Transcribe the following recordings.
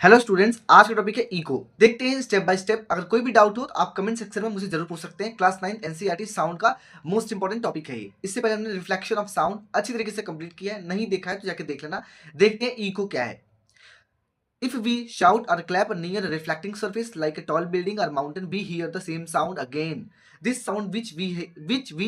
Hello students, आज का topic है इको। देखते हैं स्टेप बाय स्टेप। अगर कोई भी डाउट हो तो आप कमेंट सेक्शन में मुझे जरूर पूछ सकते हैं। क्लास 9 एनसीईआरटी साउंड का मोस्ट इंपॉर्टेंट टॉपिक है ये। इससे पहले हमने रिफ्लेक्शन ऑफ साउंड अच्छी तरीके से कंप्लीट किया है, नहीं देखा है तो जाके देख लेना। देखते हैं इको क्या है। If we shout or clap near a reflecting surface like a tall building or mountain, we hear the same sound again. This sound which we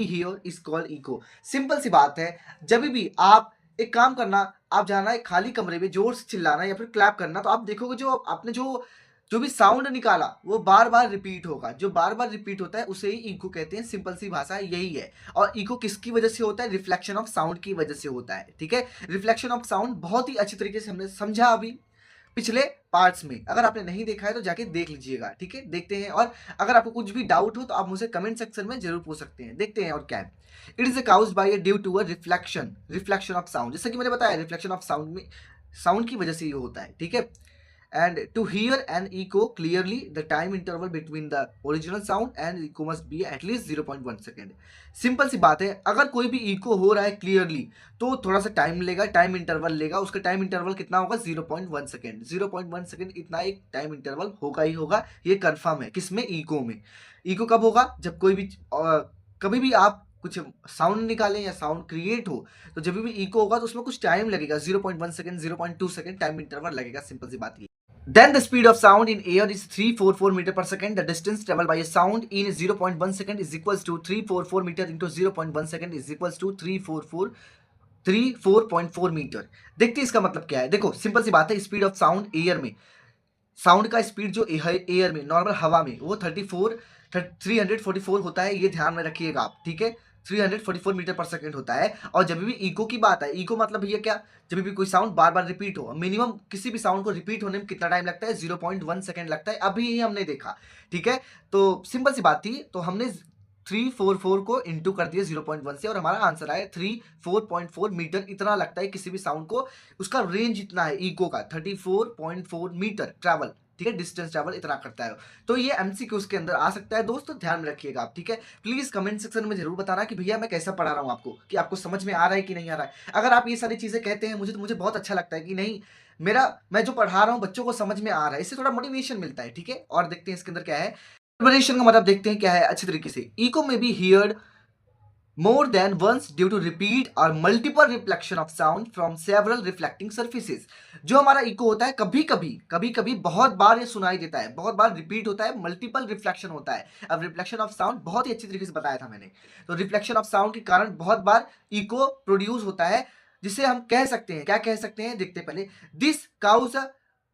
hear is called echo. Simple सी बात है। जब भी आप एक काम करना, आप जाना एक खाली कमरे में जोर से चिल्लाना या फिर क्लैप करना, तो आप देखोगे जो आपने जो जो भी साउंड निकाला वो बार बार रिपीट होगा। जो बार बार रिपीट होता है उसे ही इको कहते हैं। सिंपल सी भाषा यही है। और इको किसकी वजह से होता है? रिफ्लेक्शन ऑफ साउंड की वजह से होता है। ठीक है, रिफ्लेक्शन ऑफ साउंड बहुत ही अच्छी तरीके से हमने समझा अभी पिछले पार्ट्स में। अगर आपने नहीं देखा है तो जाके देख लीजिएगा। ठीक है, देखते हैं। और अगर आपको कुछ भी डाउट हो तो आप मुझे कमेंट सेक्शन में जरूर पूछ सकते हैं। देखते हैं और क्या है। It is caused by due to a reflection of sound. जैसे कि मैंने बताया, रिफ्लेक्शन ऑफ साउंड में साउंड की वजह से ये होता है। ठीक है, and to hear an echo clearly the time interval between the original sound and echo must be at least 0.1 सेकेंड। सिंपल सी बात है, अगर कोई भी इको हो रहा है क्लियरली तो थोड़ा सा टाइम लेगा, टाइम इंटरवल लेगा। उसका टाइम इंटरवल कितना होगा? 0.1 सेकेंड। 0.1 सेकेंड इतना एक टाइम इंटरवल होगा ही होगा। ये कंफर्म है। किसमें? इको में। इको कब होगा? जब कोई भी कभी भी आप कुछ साउंड निकालें या साउंड क्रिएट हो, तो जब भी इको होगा तो उसमें कुछ टाइम लगेगा। 0.1 सेकेंड, 0.2 सेकेंड टाइम इंटरवल लगेगा। सिंपल सी बात है। Then the speed of sound in air is 344 meter per second. The distance traveled by a sound in 0.1 second is equals to 344 meter into 0.1 second is equals to 34.4 metre. देखते हैं इसका मतलब क्या है। देखो सिंपल सी बात है, स्पीड ऑफ साउंड एयर में, साउंड का स्पीड जो एयर में, नॉर्मल हवा में, वो 344 होता है। ये ध्यान में रखिएगा आप। ठीक है, 344 मीटर पर सेकेंड होता है। और जब भी इको की बात है, इको मतलब भैया क्या? जब भी कोई साउंड बार बार रिपीट हो, मिनिमम किसी भी साउंड को रिपीट होने में कितना टाइम लगता है? 0.1 सेकेंड लगता है। अभी ही हमने देखा। ठीक है, तो सिंपल सी बात थी। तो हमने 344 को इंटू कर दिया 0.1 से और हमारा आंसर आया 34.4 मीटर। इतना लगता है किसी भी साउंड को। उसका रेंज इतना है इको का, 34.4 मीटर ट्रैवल। ठीक है, डिस्टेंस ट्रैवल इतना करता है। तो ये एमसीक्यूज के अंदर आ सकता है दोस्तों, ध्यान में रखिएगा आप। ठीक है, प्लीज कमेंट सेक्शन में जरूर बताना कि भैया मैं कैसा पढ़ा रहा हूँ आपको, कि आपको समझ में आ रहा है कि नहीं आ रहा है। अगर आप ये सारी चीजें कहते हैं मुझे, तो मुझे बहुत अच्छा लगता है कि नहीं, मैं जो पढ़ा रहा हूँ बच्चों को समझ में आ रहा है। इससे थोड़ा मोटिवेशन मिलता है। ठीक है, और देखते हैं इसके अंदर क्या है। रिवर्बरेशन का मतलब देखते हैं क्या है अच्छी तरीके से। इको में B heard more than once due to repeat or multiple reflection of sound from several reflecting surfaces। जो हमारा इको होता है कभी कभी बहुत बार ये सुनाई देता है, बहुत बार रिपीट होता है, मल्टीपल रिफ्लेक्शन होता है। अब रिफ्लेक्शन ऑफ साउंड बहुत ही अच्छी तरीके से बताया था मैंने। तो रिफ्लेक्शन ऑफ साउंड के कारण बहुत बार इको प्रोड्यूस होता है, जिसे हम कह सकते हैं, क्या कह सकते हैं देखते पहले। This cause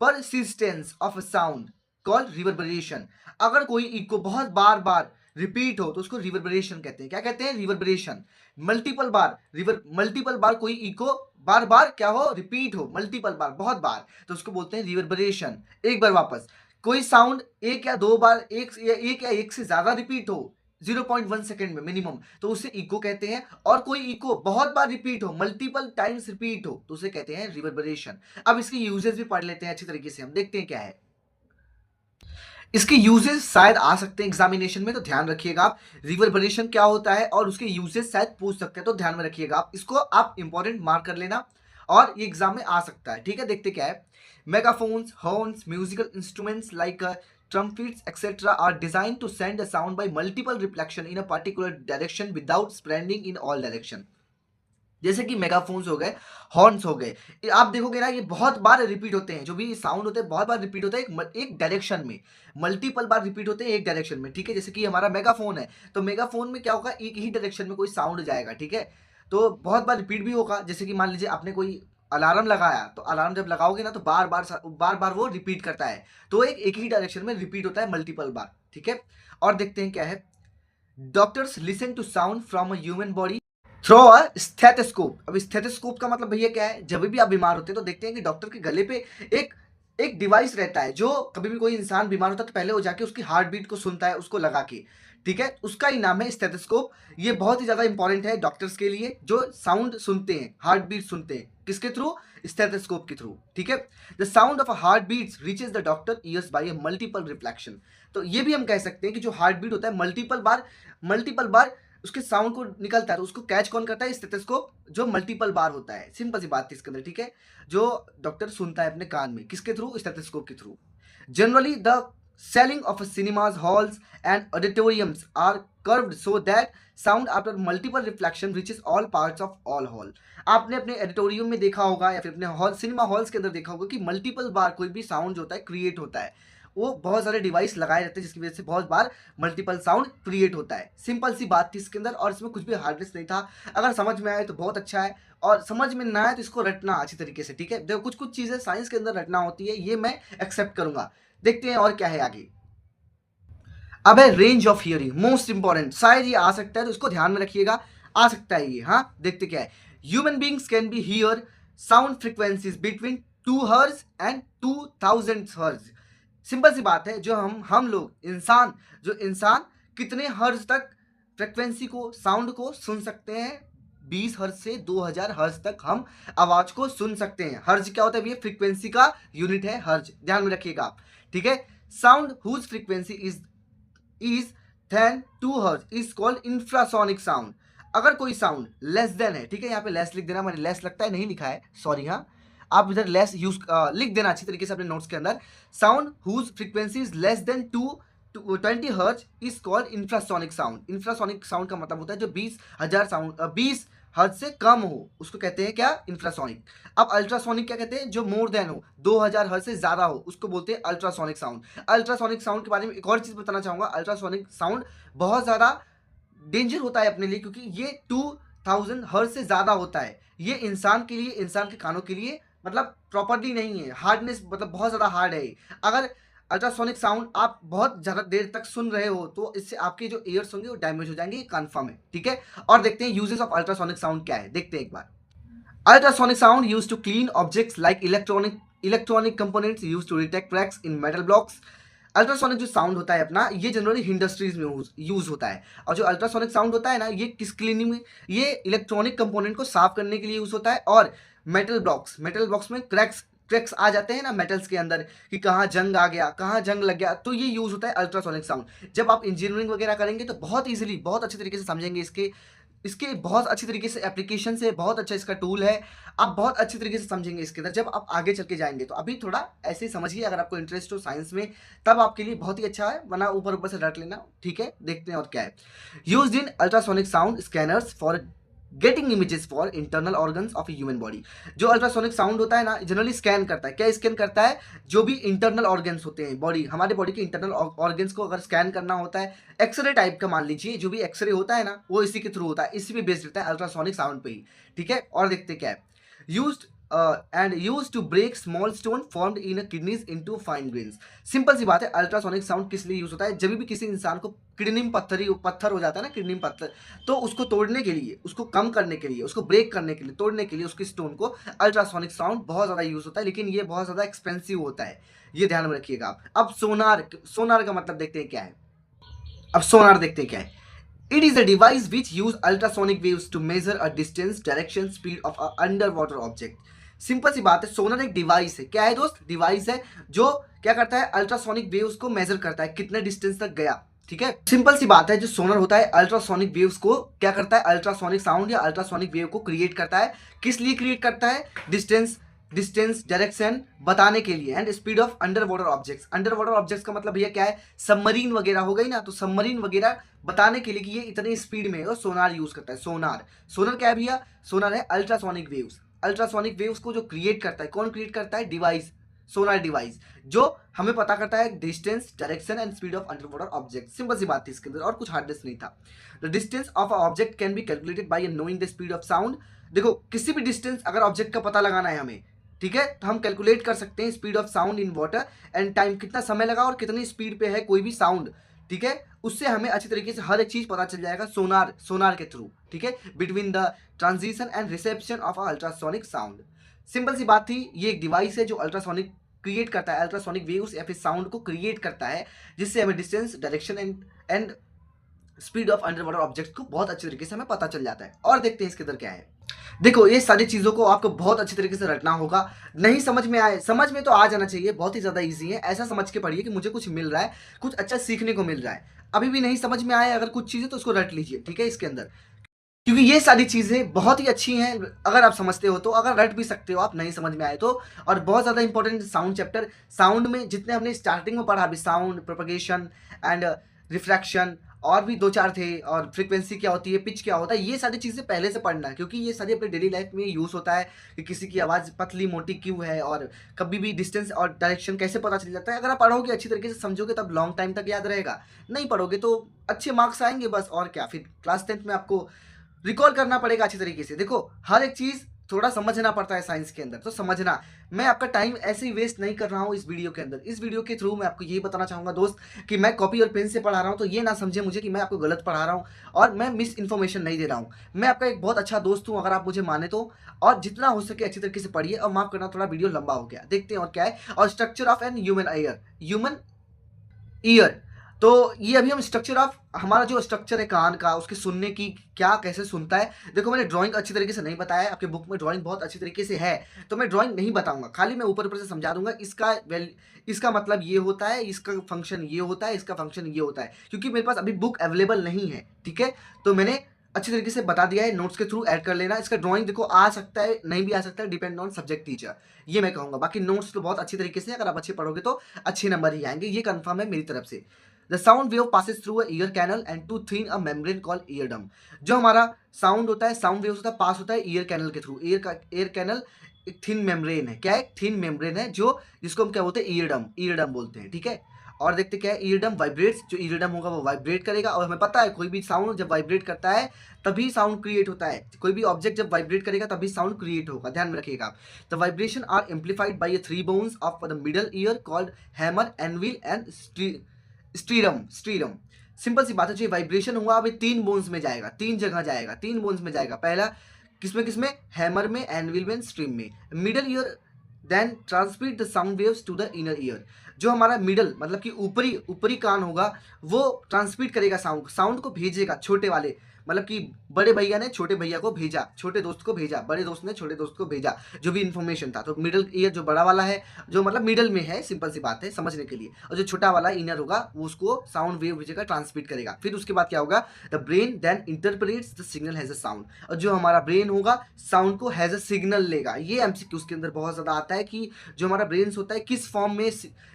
persistence of sound called reverberation. अगर कोई इको बहुत बार बार रिपीट हो तो उसको रिवर्बरेशन कहते हैं। क्या कहते हैं? रिवर्बरेशन। मल्टीपल बार कोई इको बार बार क्या हो? रिपीट हो, मल्टीपल बार, बहुत बार, तो उसको बोलते हैं रिवर्बरेशन। एक बार वापस कोई साउंड एक या दो बार, एक या एक से ज्यादा रिपीट हो 0.1 सेकेंड में मिनिमम, तो उसे इको कहते हैं। और कोई इको बहुत बार रिपीट हो, मल्टीपल टाइम्स रिपीट हो, तो उसे कहते हैं रिवर्बरेशन। अब इसके यूजेस भी पढ़ लेते हैं अच्छी तरीके से। हम देखते हैं क्या है इसके यूजेस। शायद आ सकते हैं एग्जामिनेशन में, तो ध्यान रखिएगा आप। रिवर्बरेशन क्या होता है और उसके यूजेस शायद पूछ सकते हैं, तो ध्यान में रखिएगा आप। इसको आप इंपॉर्टेंट मार्क कर लेना और ये एग्जाम में आ सकता है। ठीक है, देखते क्या है। Megaphones, horns, musical instruments like trumpets etc are designed to send a sound by multiple reflection in a particular direction without spreading in all direction। जैसे कि मेगाफोन्स हो गए, हॉर्न्स हो गए, आप देखोगे ना ये बहुत बार रिपीट होते हैं। जो भी साउंड होते हैं बहुत बार रिपीट होता है एक डायरेक्शन में, मल्टीपल बार रिपीट होते हैं एक डायरेक्शन में। ठीक है, जैसे कि हमारा मेगाफोन है, तो मेगाफोन में क्या होगा? एक ही डायरेक्शन में कोई साउंड जाएगा। ठीक है, तो बहुत बार रिपीट भी होगा। जैसे कि मान लीजिए आपने कोई अलार्म लगाया, तो अलार्म जब लगाओगे ना तो बार बार वो रिपीट करता है। तो एक ही डायरेक्शन में रिपीट होता है मल्टीपल बार। ठीक है, और देखते हैं क्या है। Doctors listen to sound from a human body through a stethoscope. अब स्टेथोस्कोप का मतलब भैया क्या है? जब भी आप बीमार होते हैं तो देखते हैं कि डॉक्टर के गले पे एक एक डिवाइस रहता है, जो कभी भी कोई इंसान बीमार होता है तो पहले वो जाके उसकी हार्ट बीट को सुनता है, उसको लगा के। ठीक है, उसका ही नाम है स्टेथोस्कोप। ये बहुत ही ज्यादा इंपॉर्टेंट है डॉक्टर्स के लिए, जो साउंड सुनते हैं, हार्ट बीट सुनते हैं, किसके थ्रू? स्टेथोस्कोप के थ्रू। ठीक है, the sound of a heart beats reaches the doctor ears by a multiple reflection. तो ये भी हम कह सकते हैं कि जो हार्ट बीट होता है मल्टीपल बार उसके साउंड को निकलता है तो उसको कैच कौन करता है? स्टेथोस्कोप, जो मल्टीपल बार होता है। सिंपल सी बात थी इसके अंदर, ठीक है, जो डॉक्टर सुनता है अपने कान में, किसके थ्रू? स्टेथोस्कोप के through. Generally the selling of cinemas, halls and auditoriums are curved so that sound after multiple reflection reaches all parts of all hall. आपने अपने एडिटोरियम में देखा होगा या फिर अपने हॉल, सिनेमा हॉल्स के अंदर देखा होगा कि मल्टीपल बार कोई भी साउंड जो होता है क्रिएट होता है, वो बहुत सारे डिवाइस लगाए रहते हैं जिसकी वजह से बहुत बार मल्टीपल साउंड क्रिएट होता है। सिंपल सी बात थी इसके अंदर, और इसमें कुछ भी हार्डनेस नहीं था। अगर समझ में आए तो बहुत अच्छा है, और समझ में ना आए तो इसको रटना अच्छी तरीके से, ठीक है। देखो कुछ कुछ चीज़ें साइंस के अंदर रटना होती है, ये मैं एक्सेप्ट करूंगा। देखते हैं और क्या है आगे। अब है range of hearing, most important, शायद ये आ सकता है तो इसको ध्यान में रखिएगा, आ सकता है ये। हाँ, देखते क्या है। Human beings can be here sound frequencies between 2 हर्ज एंड 2000 हर्ज। सिंपल सी बात है, जो हम लोग इंसान कितने हर्ज तक फ्रीक्वेंसी को, साउंड को सुन सकते हैं? 20 हर्ज से 2000 हर्ज तक हम आवाज को सुन सकते हैं। हर्ज क्या होता है भैया? फ्रीक्वेंसी का यूनिट है हर्ज, ध्यान में रखिएगा आप, ठीक है। Sound whose frequency is than 2 hertz is called infrasonic sound। अगर कोई साउंड लेस देन है, ठीक है, यहाँ पे लेस लिख देना, मैंने लेस लगता है नहीं लिखा है, सॉरी। हाँ, आप इधर लेस यूज लिख देना अच्छी तरीके से अपने नोट्स के अंदर। Sound whose frequency is less than 20 hertz is called infrasonic sound. Infrasonic sound का मतलब होता है जो 20 हर्ट्ज से कम हो, उसको कहते हैं क्या? इंफ्रासोनिक। अब अल्ट्रासोनिक क्या कहते हैं? जो मोर देन हो, 2000 हर्ट्ज से ज्यादा हो, उसको बोलते हैं अल्ट्रासोनिक साउंड। अल्ट्रासोनिक साउंड के बारे में एक और चीज बताना चाहूंगा, अल्ट्रासोनिक साउंड बहुत ज्यादा डेंजर होता है अपने लिए, क्योंकि ये 2000 हर्ट्ज से ज्यादा होता है। ये इंसान के लिए, इंसान के कानों के लिए मतलब प्रॉपर्ली नहीं है, हार्डनेस मतलब बहुत ज्यादा हार्ड है। अगर अल्ट्रासोनिक साउंड आप बहुत ज़्यादा देर तक सुन रहे हो तो इससे आपके जो ईयर्स होंगे वो डैमेज हो जाएंगे, ये कन्फर्म है, ठीक है। और देखते हैं यूजेस ऑफ अल्ट्रासोनिक साउंड क्या है, देखते हैं एक बार। Ultrasonic sound use to clean objects like electronic components use to detect cracks in metal blocks. Ultrasonic जो साउंड होता है अपना, ये जनरली इंडस्ट्रीज में यूज होता है। और जो अल्ट्रासोनिक साउंड होता है ना, ये किस क्लीनिंग में? ये इलेक्ट्रॉनिक कंपोनेंट को साफ करने के लिए यूज होता है। और मेटल ब्लॉक्स में क्रैक्स आ जाते हैं ना मेटल्स के अंदर, कि कहाँ जंग आ गया, कहाँ जंग लग गया, तो ये यूज होता है अल्ट्रासोनिक साउंड। जब आप इंजीनियरिंग वगैरह करेंगे तो बहुत इजीली, बहुत अच्छे तरीके से समझेंगे इसके बहुत अच्छी तरीके से एप्लीकेशन है, बहुत अच्छा इसका टूल है, आप बहुत अच्छी तरीके से समझेंगे इसके अंदर जब आप आगे चल के जाएंगे। तो अभी थोड़ा ऐसे ही समझिए, अगर आपको इंटरेस्ट हो साइंस में तब आपके लिए बहुत ही अच्छा है, वरना ऊपर ऊपर से रट लेना, ठीक है। देखते हैं और क्या है। Used in ultrasonic sound scanners for getting images for internal organs of human body. जो अल्ट्रासोनिक साउंड होता है ना, जनरली स्कैन करता है, क्या स्कैन करता है? जो भी इंटरनल ऑर्गन्स होते हैं बॉडी, हमारे बॉडी के इंटरनल ऑर्गन्स को अगर स्कैन करना होता है, एक्सरे टाइप का मान लीजिए, जो भी एक्सरे होता है ना, वो इसी के थ्रू होता है, इसी पे बेस्ड रहता है अल्ट्रासोनिक साउंड पे ही, ठीक है। और देखते क्या है। Used to break small stone formed in kidneys into fine grains. Simple सी बात है, अल्ट्रासोनिक साउंड किस लिए यूज होता है? जब भी किसी इंसान को किडनी में पत्थर हो जाता है ना, किडनी में पत्थर, तो उसको तोड़ने के लिए, उसको कम करने के लिए, उसको ब्रेक करने के लिए, तोड़ने के लिए उसकी स्टोन को अल्ट्रासोनिक साउंड बहुत ज़्यादा यूज होता है, लेकिन ये बहुत ज़्यादा एक्सपेंसिव होता है, ये ध्यान में रखिएगा आप। अब सोनार का मतलब देखते हैं क्या है। अब सोनार देखते हैं क्या है। It is a device which use ultrasonic waves to measure a distance, direction, speed of a underwater object। Simple सी बात है, सोनार एक डिवाइस है। क्या है दोस्त? डिवाइस है जो क्या करता है? अल्ट्रासोनिक वेव्स को मेजर करता है, कितने डिस्टेंस तक गया, ठीक है। सिंपल सी बात है, जो सोनार होता है अल्ट्रासोनिक वेव्स को क्या करता है? अल्ट्रासोनिक साउंड या अल्ट्रासोनिक वेव को क्रिएट करता है। किस लिए क्रिएट करता है? डिस्टेंस डायरेक्शन बताने के लिए, and speed of under water objects. Under water objects का मतलब भैया क्या है? सबमरीन वगैरह हो गई ना, तो सबमरीन वगैरह बताने के लिए कि ये इतनी स्पीड में है, और सोनार यूज करता है। सोनार क्या है भैया? सोनार है अल्ट्रासोनिक वेव्स। अल्ट्रासोनिक वेव्स को जो क्रिएट करता है, कौन क्रिएट करता है? डिवाइस, सोनार डिवाइस, जो हमें पता करता है distance, direction and speed of under water object. Simple सी बात थी इसके अंदर, और कुछ हार्डनेस नहीं था। The distance of a object can be calculated by knowing the speed of sound. देखो, किसी भी डिस्टेंस अगर ऑब्जेक्ट का पता लगाना है हमें, ठीक है, तो हम कैलकुलेट कर सकते हैं speed of sound in water and time, कितना समय लगा और कितनी स्पीड पे है कोई भी साउंड, ठीक है। उससे हमें अच्छी तरीके से हर एक चीज पता चल जाएगा सोनार के थ्रू, ठीक है, between the transition and reception of ultrasonic sound. Simple सी बात थी, ये एक डिवाइस है जो अल्ट्रासोनिक क्रिएट करता है, अल्ट्रासोनिक वेव्स या फिर साउंड को क्रिएट करता है, जिससे हमें distance, direction and speed of under water object को बहुत अच्छे तरीके से हमें पता चल जाता है। और देखते हैं इसके अंदर क्या है। देखो, ये सारी चीज़ों को आपको बहुत अच्छी तरीके से रटना होगा। नहीं समझ में आए, समझ में तो आ जाना चाहिए, बहुत ही ज़्यादा इजी है। ऐसा समझ के पढ़िए कि मुझे कुछ मिल रहा है, कुछ अच्छा सीखने को मिल रहा है। अभी भी नहीं समझ में आए अगर कुछ चीज़ें तो उसको रट लीजिए, ठीक है, इसके अंदर। क्योंकि ये सारी चीज़ें बहुत ही अच्छी हैं अगर आप समझते हो तो, अगर रट भी सकते हो आप नहीं समझ में आए तो। और बहुत ज़्यादा इंपॉर्टेंट साउंड चैप्टर, साउंड में जितने हमने स्टार्टिंग में पढ़ा अभी, साउंड, प्रोपगेशन एंड रिफ्रैक्शन, और भी 2-4 थे, और फ्रीक्वेंसी क्या होती है, पिच क्या होता है, ये सारी चीज़ें पहले से पढ़ना है, क्योंकि ये सारी अपनी डेली लाइफ में यूज़ होता है कि किसी की आवाज़ पतली मोटी क्यों है, और कभी भी डिस्टेंस और डायरेक्शन कैसे पता चल जाता है। अगर आप पढ़ोगे अच्छी तरीके से समझोगे तब लॉन्ग टाइम तक याद रहेगा, नहीं पढ़ोगे तो अच्छे मार्क्स आएंगे बस, और क्या। फिर क्लास 10th में आपको रिकॉल करना पड़ेगा अच्छी तरीके से। देखो हर एक चीज़ थोड़ा समझना पड़ता है साइंस के अंदर, तो समझना। मैं आपका टाइम ऐसे ही वेस्ट नहीं कर रहा हूँ इस वीडियो के अंदर। इस वीडियो के थ्रू मैं आपको यही बताना चाहूँगा दोस्त कि मैं कॉपी और पेन से पढ़ा रहा हूँ, तो ये ना समझे मुझे कि मैं आपको गलत पढ़ा रहा हूँ और मैं मिस इन्फॉर्मेशन नहीं दे रहा हूँ। मैं आपका एक बहुत अच्छा दोस्त हूँ अगर आप मुझे माने तो। और जितना हो सके अच्छी तरीके से पढ़िए, और माफ़ करना थोड़ा वीडियो लंबा हो गया, देखते हैं और क्या है। और structure of an human ear, तो ये अभी हम स्ट्रक्चर ऑफ, हमारा जो स्ट्रक्चर है कान का, उसके सुनने की, क्या कैसे सुनता है। देखो मैंने ड्राइंग अच्छी तरीके से नहीं बताया है, आपके बुक में ड्राइंग बहुत अच्छी तरीके से है, तो मैं ड्राइंग नहीं बताऊंगा, खाली मैं ऊपर ऊपर से समझा दूंगा इसका इसका मतलब ये होता है, इसका फंक्शन ये होता है, इसका फंक्शन ये होता है, क्योंकि मेरे पास अभी बुक अवेलेबल नहीं है, ठीक है। तो मैंने अच्छी तरीके से बता दिया है, नोट्स के थ्रू ऐड कर लेना। इसका ड्राइंग देखो आ सकता है, नहीं भी आ सकता है, डिपेंड ऑन सब्जेक्ट टीचर, ये मैं कहूँगा। बाकी नोट्स तो बहुत अच्छी तरीके से, अगर आप अच्छे पढ़ोगे तो अच्छे नंबर ही आएंगे, ये कंफर्म है मेरी तरफ से। The sound wave passes through a ear canal and to thin a membrane called eardrum. जो हमारा साउंड होता है, साउंड वेव होता है, पास होता है ईयर कैनल के थ्रू। ईयर कैनल एक थिन मेम्ब्रेन है, क्या है, थिन मेम्ब्रेन है, जो जिसको हम क्या बोलते हैं, ईयरडम बोलते हैं, ठीक है। और देखते क्या है, ईयरडम वाइब्रेट्स, जो ईयरडम होगा वो वाइब्रेट करेगा, और हमें पता है कोई भी साउंड जब वाइब्रेट करता है तभी साउंड क्रिएट होता है। कोई भी ऑब्जेक्ट जब वाइब्रेट करेगा तभी साउंड क्रिएट होगा, ध्यान में रखिएगा आप। The vibration are amplified by three bones of the middle ear called hammer, anvil and stirrup. Simple सी बात है, जो वाइब्रेशन हुआ अभी 3 बोन्स में जाएगा, 3 जगह जाएगा, 3 बोन्स में जाएगा। पहला किसमें किसमें, हैमर में, एनविल में, स्ट्रीम में। Middle ear then transmit the sound waves to the inner ear. जो हमारा मिडल मतलब कि ऊपरी ऊपरी कान होगा, वो ट्रांसमिट करेगा साउंड को भेजेगा, छोटे वाले मतलब कि बड़े भैया ने छोटे भैया को भेजा, छोटे दोस्त को भेजा, बड़े दोस्त ने छोटे दोस्त को भेजा, जो भी इन्फॉर्मेशन था। तो मिडल ईयर जो बड़ा वाला है, जो मतलब मिडल में है, सिंपल सी बात है समझने के लिए। और जो छोटा वाला इनर होगा वो उसको साउंड वेव भेजेगा, ट्रांसमिट करेगा। फिर उसके बाद क्या होगा, the brain then interprets the signal has a sound. और जो हमारा ब्रेन होगा साउंड को हैज अ सिग्नल लेगा। ये एमसीक्यूज के अंदर बहुत ज़्यादा आता है कि जो हमारा ब्रेन होता है किस फॉर्म में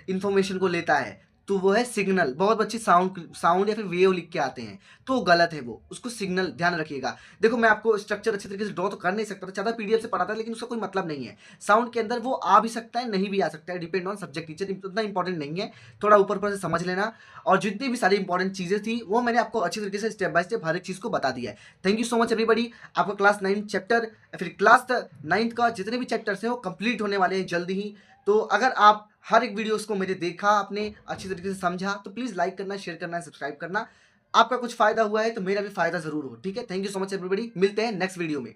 इंफॉर्मेशन को लेता है, तो वो है सिग्नल। बहुत बच्चे साउंड या फिर वेव लिख के आते हैं, तो गलत है वो, उसको सिग्नल, ध्यान रखिएगा। देखो मैं आपको स्ट्रक्चर अच्छे तरीके से ड्रॉ तो कर नहीं सकता था, ज़्यादा पीडीएफ से पढ़ा था, लेकिन उसका कोई मतलब नहीं है। साउंड के अंदर वो आ भी सकता है, नहीं भी आ सकता है, डिपेंड ऑन सब्जेक्ट टीचर, उतना इंपॉर्टेंट नहीं है, थोड़ा ऊपर ऊपर से समझ लेना। और जितनी भी सारी इंपॉर्टेंट चीज़ें थी वो मैंने आपको अच्छी तरीके से स्टेप बाय स्टेप हर एक चीज़ को बता दिया है। Thank you so much everybody. आपका क्लास 9 चैप्टर या फिर क्लास 9 का जितने भी चैप्टर्स हैं वो कंप्लीट होने वाले हैं जल्दी ही। तो अगर आप हर एक वीडियोस को मेरे देखा, आपने अच्छी तरीके से समझा, तो प्लीज़ लाइक करना, शेयर करना, सब्सक्राइब करना। आपका कुछ फ़ायदा हुआ है तो मेरा भी फ़ायदा ज़रूर हो, ठीक है। Thank you so much everybody, मिलते हैं नेक्स्ट वीडियो में।